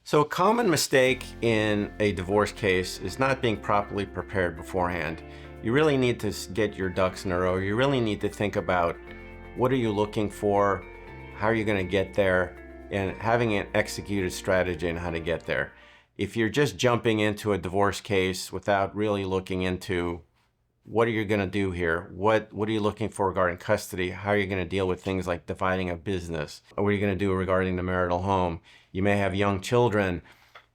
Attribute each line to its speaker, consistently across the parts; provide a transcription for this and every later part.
Speaker 1: So a common mistake in a divorce case is not being properly prepared beforehand. You really need to get your ducks in a row. You really need to think about what are you looking for, how are you going to get there, and having an executed strategy on how to get there. If you're just jumping into a divorce case without really looking into what are you going to do here? What are you looking for regarding custody? How are you going to deal with things like dividing a business? What are you going to do regarding the marital home? You may have young children.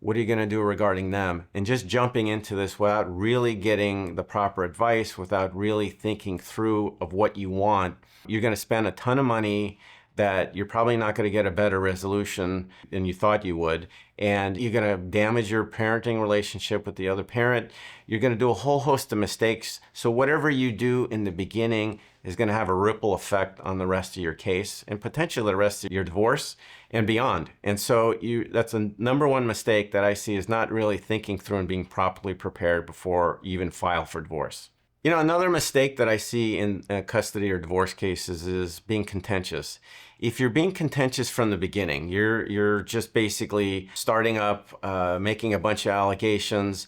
Speaker 1: What are you going to do regarding them? And just jumping into this without really getting the proper advice, without really thinking through of what you want, you're going to spend a ton of money that you're probably not going to get a better resolution than you thought you would. And you're going to damage your parenting relationship with the other parent. You're going to do a whole host of mistakes. So whatever you do in the beginning is going to have a ripple effect on the rest of your case and potentially the rest of your divorce and beyond. And so that's a number one mistake that I see, is not really thinking through and being properly prepared before you even file for divorce. Another mistake that I see in custody or divorce cases is being contentious. If you're being contentious from the beginning, you're just basically starting up, making a bunch of allegations,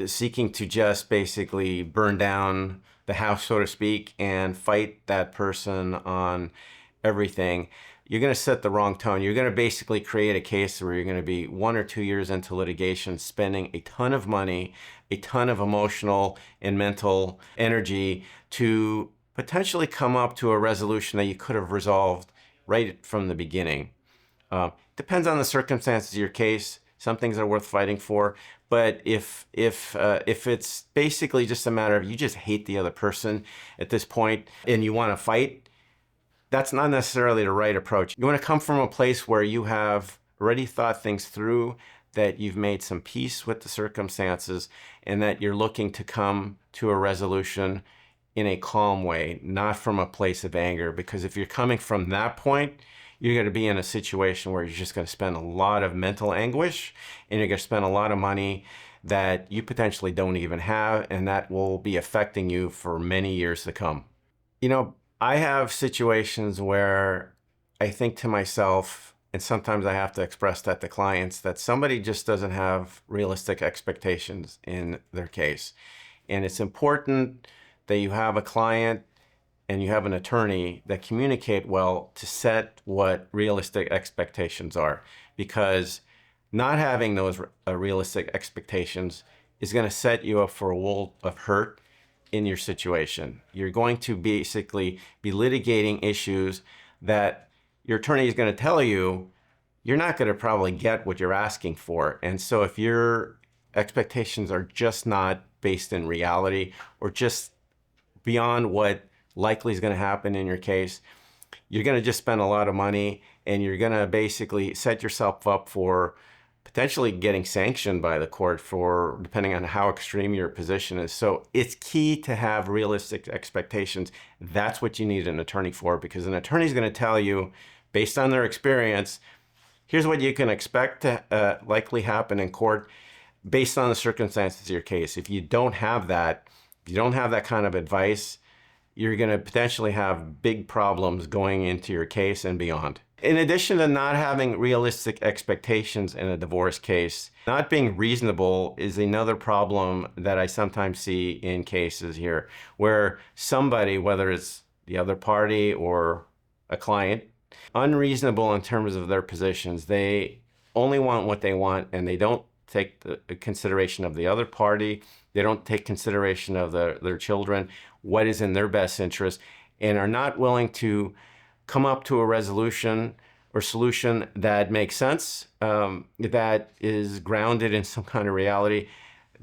Speaker 1: seeking to just basically burn down the house, so to speak, and fight that person on everything, you're going to set the wrong tone. You're going to basically create a case where you're going to be 1 or 2 years into litigation, spending a ton of money, a ton of emotional and mental energy to potentially come up to a resolution that you could have resolved right from the beginning. Depends on the circumstances of your case. Some things are worth fighting for, but if it's basically just a matter of you just hate the other person at this point and you want to fight, that's not necessarily the right approach. You want to come from a place where you have already thought things through, that you've made some peace with the circumstances, and that you're looking to come to a resolution in a calm way, not from a place of anger. Because if you're coming from that point, you're going to be in a situation where you're just going to spend a lot of mental anguish, and you're going to spend a lot of money that you potentially don't even have, and that will be affecting you for many years to come. I have situations where I think to myself, and sometimes I have to express that to clients, that somebody just doesn't have realistic expectations in their case. And it's important that you have a client and you have an attorney that communicate well to set what realistic expectations are. Because not having those realistic expectations is going to set you up for a world of hurt in your situation. You're going to basically be litigating issues that your attorney is going to tell you you're not going to probably get what you're asking for. And so if your expectations are just not based in reality or just beyond what likely is going to happen in your case, you're going to just spend a lot of money, and you're going to basically set yourself up for potentially getting sanctioned by the court, for depending on how extreme your position is. So it's key to have realistic expectations. That's what you need an attorney for, because an attorney is going to tell you, based on their experience, here's what you can expect to likely happen in court based on the circumstances of your case. If you don't have that, if you don't have that kind of advice, you're going to potentially have big problems going into your case and beyond. In addition to not having realistic expectations in a divorce case, not being reasonable is another problem that I sometimes see in cases here, where somebody, whether it's the other party or a client, unreasonable in terms of their positions. They only want what they want, and they don't take the consideration of the other party. They don't take consideration of their children, what is in their best interest, and are not willing to come up to a resolution or solution that makes sense, that is grounded in some kind of reality,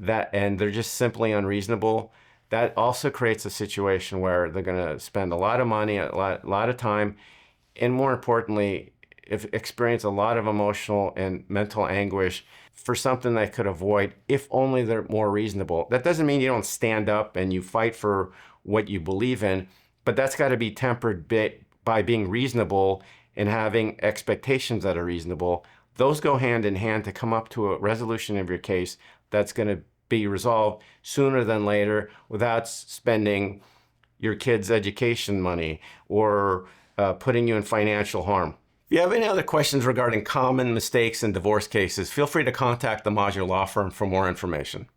Speaker 1: and they're just simply unreasonable. That also creates a situation where they're going to spend a lot of money, a lot of time, and more importantly, experience a lot of emotional and mental anguish for something they could avoid if only they're more reasonable. That doesn't mean you don't stand up and you fight for what you believe in, but that's got to be tempered by being reasonable and having expectations that are reasonable. Those go hand in hand to come up to a resolution of your case that's going to be resolved sooner than later without spending your kids' education money or putting you in financial harm. If you have any other questions regarding common mistakes in divorce cases, feel free to contact the Maggio Law Firm for more information.